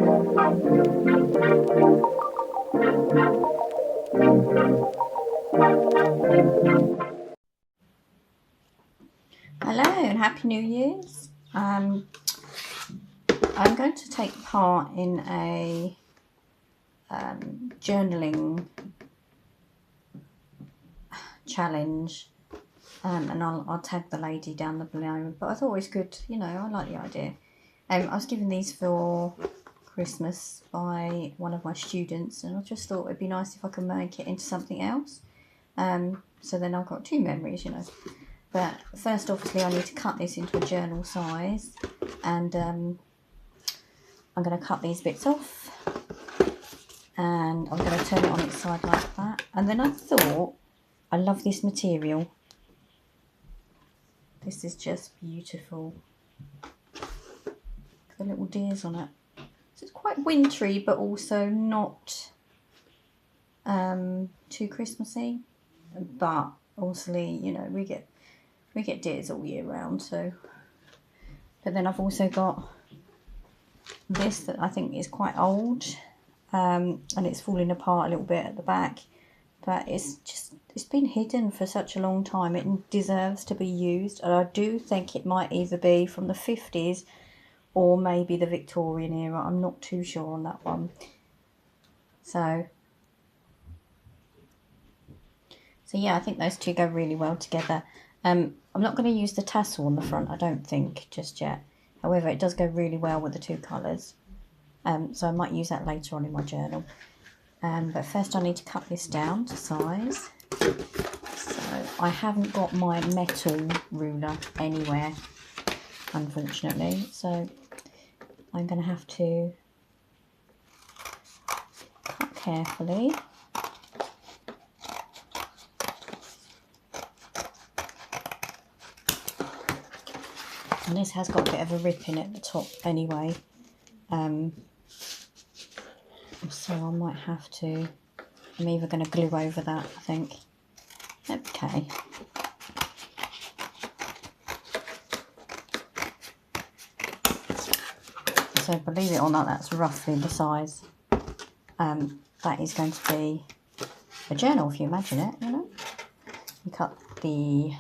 Hello and Happy New Year's. I'm going to take part in a journaling challenge, and I'll tag the lady down the below. But I thought it was good, I like the idea. I was given these for Christmas by one of my students, and I just thought it'd be nice if I could make it into something else. So then I've got two memories, But first, obviously, I need to cut this into a journal size, and I'm going to cut these bits off, and I'm going to turn it on its side like that. And then I thought, I love this material. This is just beautiful. The little deers on it. So it's quite wintry, but also not too Christmassy. But obviously, we get deers all year round. So, but then I've also got this that I think is quite old, and it's falling apart a little bit at the back. But it's been hidden for such a long time. It deserves to be used, and I do think it might either be from the 50s or maybe the Victorian era. I'm not too sure on that one. So yeah, I think those two go really well together. I'm not going to use the tassel on the front, I don't think, just yet. However, it does go really well with the two colours. So I might use that later on in my journal. But first I need to cut this down to size. So I haven't got my metal ruler anywhere, unfortunately. So I'm going to have to cut carefully. And this has got a bit of a rip in it at the top anyway. So I might have to, I'm either going to glue over that, I think. Okay. So believe it or not, that's roughly the size. That is going to be a journal, if you imagine it, You cut the,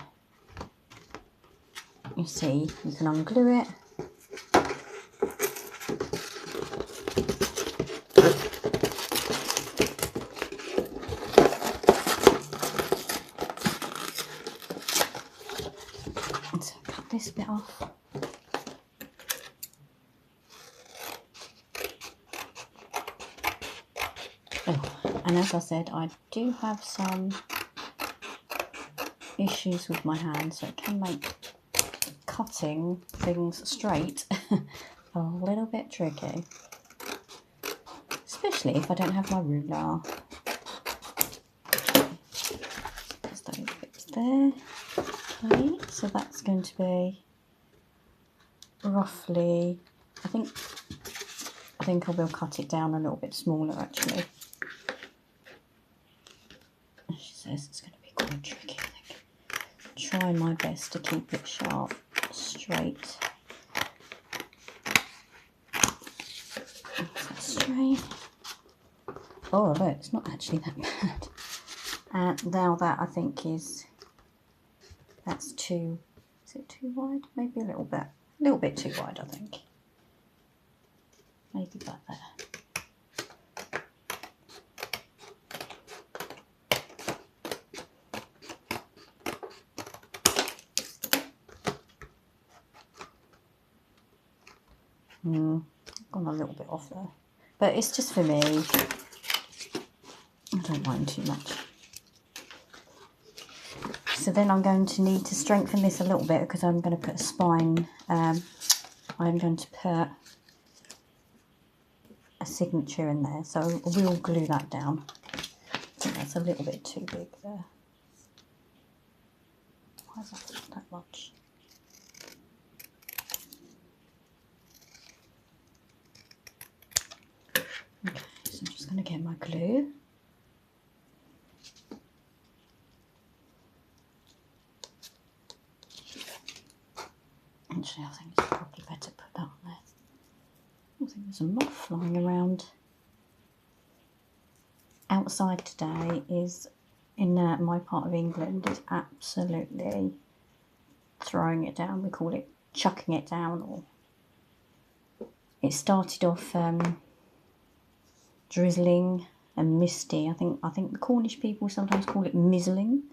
you see, you can unglue it. So cut this bit off. Oh, and as I said, I do have some issues with my hand, so it can make cutting things straight a little bit tricky, especially if I don't have my ruler. There's those bits there. Okay, so that's going to be roughly, I think I will cut it down a little bit smaller actually. She says it's going to be quite tricky, I think. Try my best to keep it sharp, straight. Straight. Oh look, it's not actually that bad. And now that I think that's too, is it too wide? Maybe a little bit too wide, I think. Maybe about there. Gone a little bit off there, but it's just for me. I don't mind too much. So then I'm going to need to strengthen this a little bit because I'm going to put a spine. I'm going to put a signature in there, so we'll glue that down. I think that's a little bit too big there. Why is that much? Okay, so I'm just going to get my glue. Actually, I think it's probably better to put that on there. I think There's a moth flying around. Outside today is, in my part of England, is absolutely throwing it down. We call it chucking it down. Or it started off drizzling and misty. I think the Cornish people sometimes call it mizzling,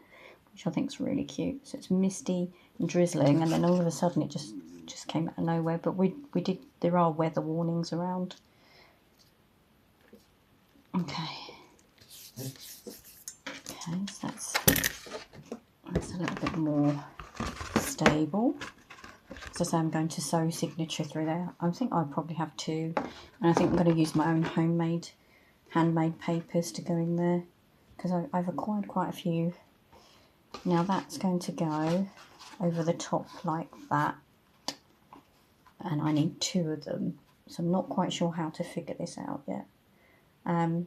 which I think is really cute. So it's misty and drizzling, and then all of a sudden it just came out of nowhere. But there are weather warnings around. Okay, so that's a little bit more stable. As I say, I'm going to sew signature through there. I think I probably have two, and I think I'm going to use my own handmade papers to go in there, because I've acquired quite a few. Now that's going to go over the top like that, and I need two of them, so I'm not quite sure how to figure this out yet. I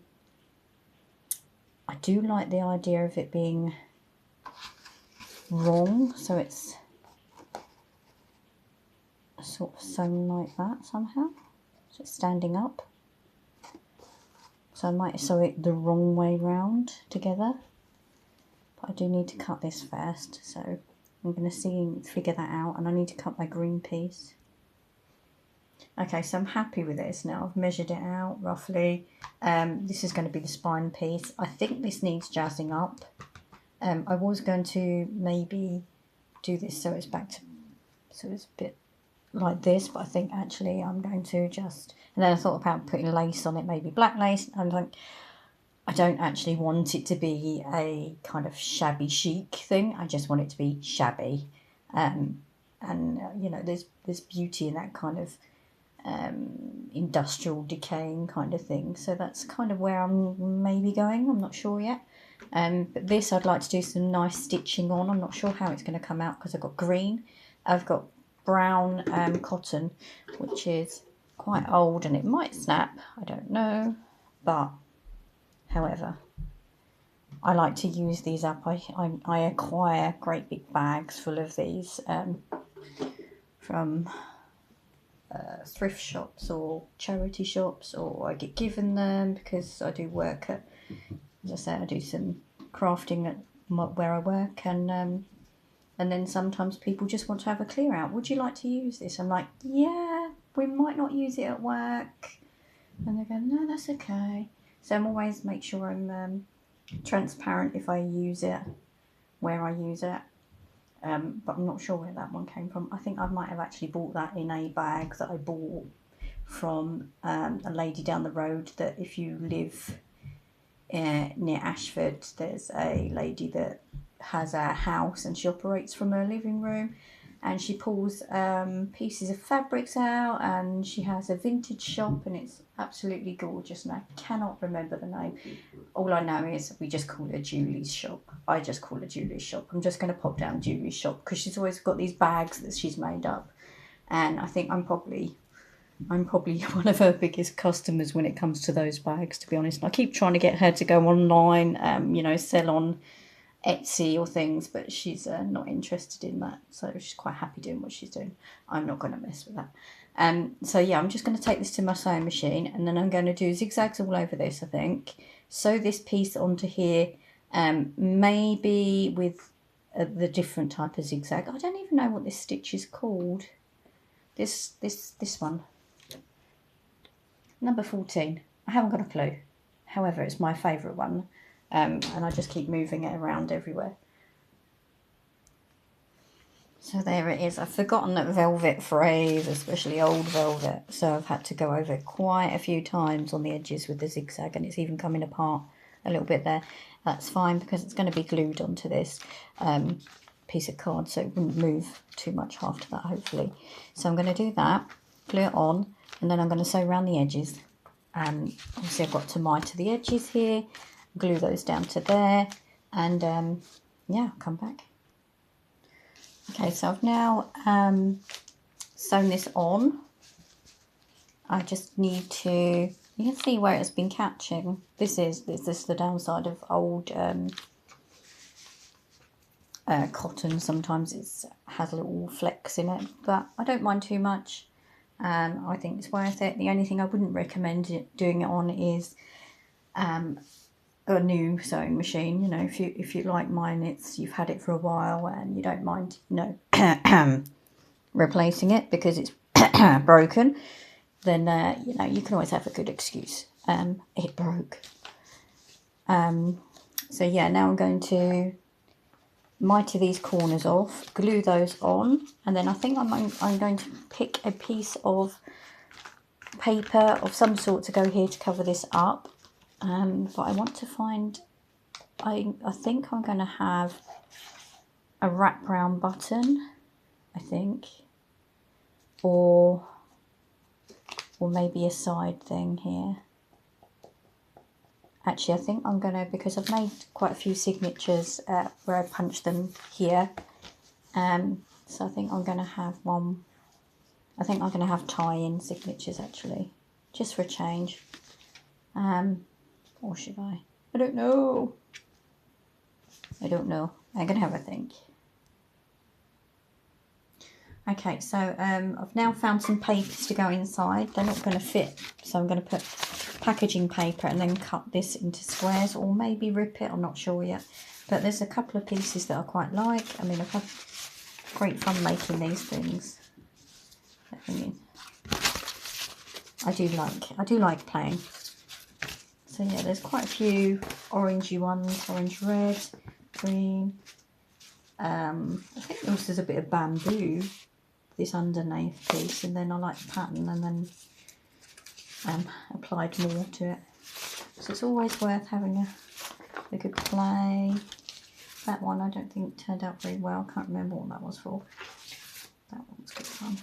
do like the idea of it being wrong, so it's sort of sewn like that somehow, so it's standing up. So I might sew it the wrong way round together, but I do need to cut this first, so I'm going to figure that out, and I need to cut my green piece. Okay, so I'm happy with this now. I've measured it out roughly. This is going to be the spine piece. I think this needs jazzing up. I was going to maybe do this so it's a bit like this, but I think actually I'm going to just, and then I thought about putting lace on it, maybe black lace. I'm like, I don't actually want it to be a kind of shabby chic thing. I just want it to be shabby, and you know, there's beauty in that kind of industrial decaying kind of thing. So that's kind of where I'm maybe going. I'm not sure yet. But this I'd like to do some nice stitching on. I'm not sure how it's going to come out because I've got green. I've got brown cotton, which is quite old, and it might snap. I don't know. But however, I like to use these up. I acquire great big bags full of these from thrift shops or charity shops, or I get given them because I do work at, as I say, I do some crafting at where I work, and then sometimes people just want to have a clear out. Would you like to use this? I'm like, yeah, we might not use it at work, and they go, no, that's okay. So I'm always make sure I'm transparent if I use it, where I use it. But I'm not sure where that one came from. I think I might have actually bought that in a bag that I bought from a lady down the road. That if you live near Ashford, there's a lady that has a house and she operates from her living room, and she pulls pieces of fabrics out, and she has a vintage shop, and it's absolutely gorgeous, and I cannot remember the name. All I know is we just call it Julie's shop. I just call it Julie's shop. I'm just going to pop down Julie's shop because she's always got these bags that she's made up, and I think I'm probably one of her biggest customers when it comes to those bags, to be honest. And I keep trying to get her to go online, sell on Etsy or things, but she's not interested in that, so she's quite happy doing what she's doing. I'm not going to mess with that. So yeah, I'm just going to take this to my sewing machine, and then I'm going to do zigzags all over this, I think. Sew this piece onto here, maybe with the different type of zigzag. I don't even know what this stitch is called. This one. Number 14. I haven't got a clue. However, it's my favourite one. And I just keep moving it around everywhere. So there it is. I've forgotten that velvet phrase, especially old velvet. So I've had to go over it quite a few times on the edges with the zigzag, and it's even coming apart a little bit there. That's fine because it's going to be glued onto this piece of card, so it wouldn't move too much after that, hopefully. So I'm going to do that, glue it on, and then I'm going to sew around the edges. Obviously I've got to miter the edges here, glue those down to there, and yeah, I'll come back. Okay, so I've now sewn this on. I just need to, you can see where it's been catching. This is the downside of old cotton. Sometimes it has little flecks in it, but I don't mind too much. I think it's worth it. The only thing I wouldn't recommend doing it on is a new sewing machine. You know, if you like mine, you've had it for a while and you don't mind, you know, replacing it because it's broken, then you know, you can always have a good excuse. It broke. So yeah, now I'm going to mitre these corners off, glue those on, and then I think I'm going to pick a piece of paper of some sort to go here to cover this up. But I want to find, I think I'm going to have a wraparound button, I think, or maybe a side thing here. Actually, I think I'm going to, because I've made quite a few signatures where I punched them here. So I think I'm going to have one. I think I'm going to have tie-in signatures, actually, just for a change. Or should I? I don't know. I don't know. I'm going to have a think. Okay, so I've now found some papers to go inside. They're not going to fit, so I'm going to put packaging paper and then cut this into squares, or maybe rip it, I'm not sure yet. But there's a couple of pieces that I quite like. I mean, I've had great fun making these things. I mean, I do like playing. So yeah, there's quite a few orangey ones, orange, red, green. I think this is a bit of bamboo, this underneath piece, and then I like the pattern, and then applied more to it. So it's always worth having a good play. That one I don't think turned out very well. Can't remember what that was for. That one was good fun.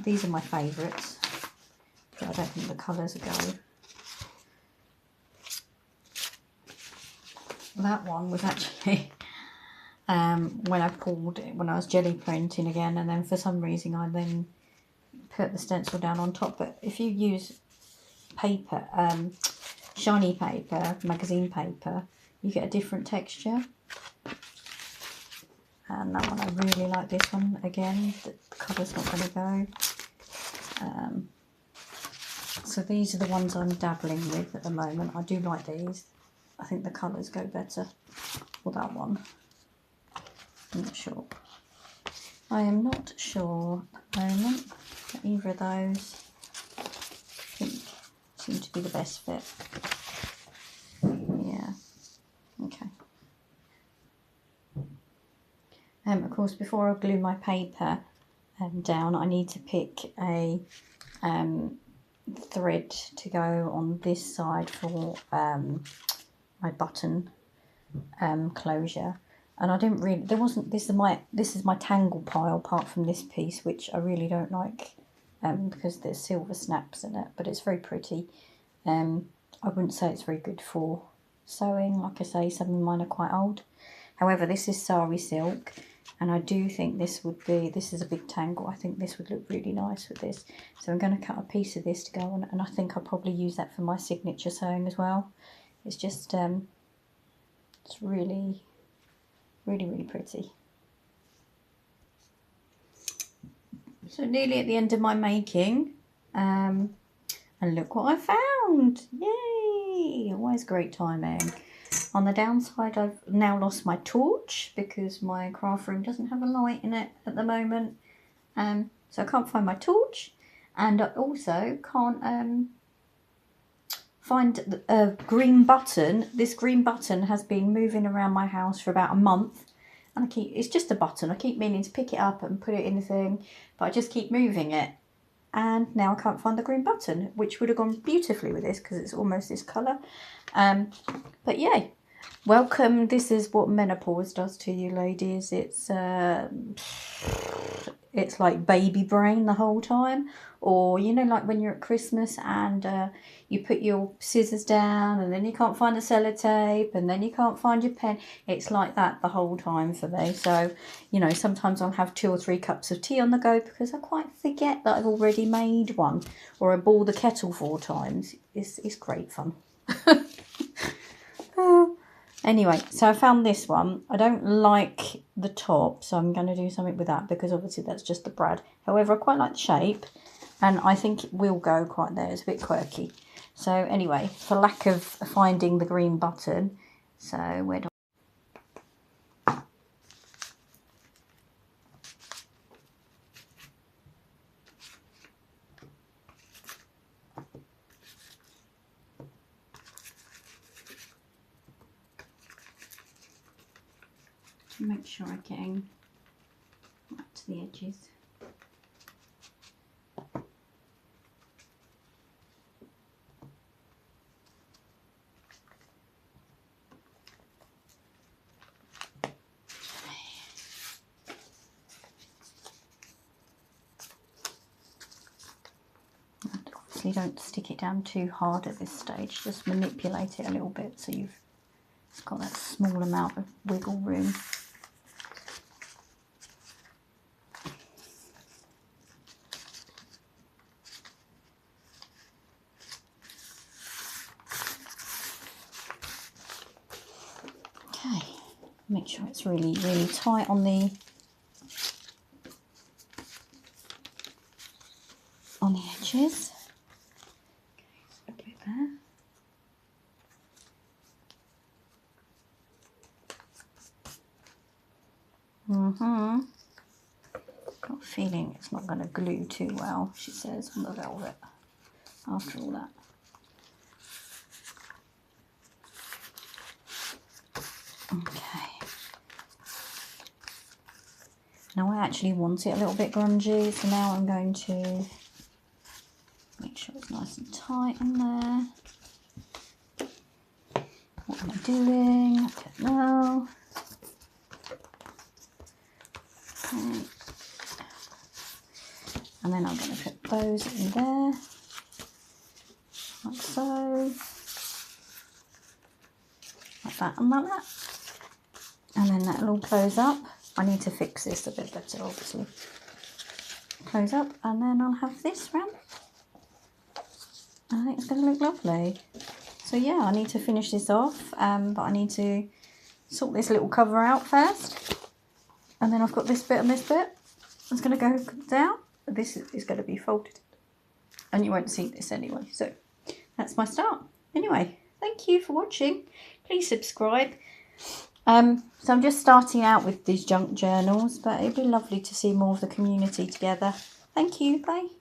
These are my favourites, but I don't think the colours are going. That one was actually when I pulled it, when I was jelly printing again, and then for some reason I then put the stencil down on top. But if you use paper, shiny paper, magazine paper, you get a different texture. And that one, I really like this one. Again, the colour's not going to go. So these are the ones I'm dabbling with at the moment. I do like these. I think the colours go better. Or that one. I'm not sure. I am not sure at the moment. Either of those, I think, seem to be the best fit. Yeah. Okay. Of course, before I glue my paper down, I need to pick a thread to go on this side for my button closure. And I didn't really, there wasn't, this is my tangle pile apart from this piece, which I really don't like because there's silver snaps in it, but it's very pretty. I wouldn't say it's very good for sewing. Like I say, some of mine are quite old. However, this is sari silk, and I do think this is a big tangle. I think this would look really nice with this. So I'm going to cut a piece of this to go on, and I think I'll probably use that for my signature sewing as well. It's just, it's really, really, really pretty. So nearly at the end of my making, and look what I found! Yay! Always great timing. On the downside, I've now lost my torch because my craft room doesn't have a light in it at the moment. So I can't find my torch, and I also can't find a green button. This green button has been moving around my house for about a month. And it's just a button. I keep meaning to pick it up and put it in the thing, but I just keep moving it. And now I can't find the green button, which would have gone beautifully with this because it's almost this colour. But yay. Welcome. This is what menopause does to you, ladies. It's like baby brain the whole time. Or, you know, like when you're at Christmas and you put your scissors down and then you can't find the sellotape and then you can't find your pen. It's like that the whole time for me. So, you know, sometimes I'll have 2 or 3 cups of tea on the go because I quite forget that I've already made one. Or I boil the kettle 4 times. It's great fun. Anyway, so I found this one. I don't like the top, so I'm going to do something with that because obviously that's just the brad. However, I quite like the shape and I think it will go quite there. It's a bit quirky. So anyway, for lack of finding the green button, so where do make sure I'm getting right to the edges. And obviously don't stick it down too hard at this stage, just manipulate it a little bit so you've got that small amount of wiggle room. Okay, make sure it's really, really tight on the edges. Okay, so a bit there. Got a feeling it's not going to glue too well, she says, on the velvet after all that. Okay. Now I actually want it a little bit grungy, so now I'm going to make sure it's nice and tight in there. What am I doing? I don't know. Okay. And then I'm going to put those in there, like so. Like that and like that. And then that'll all close up. I need to fix this a bit better, obviously. Close up, and then I'll have this round. I think it's going to look lovely. So yeah, I need to finish this off, but I need to sort this little cover out first. And then I've got this bit and this bit. It's going to go down. This is going to be folded. And you won't see this anyway. So that's my start. Anyway, thank you for watching. Please subscribe. So I'm just starting out with these junk journals, but it'd be lovely to see more of the community together. Thank you. Bye.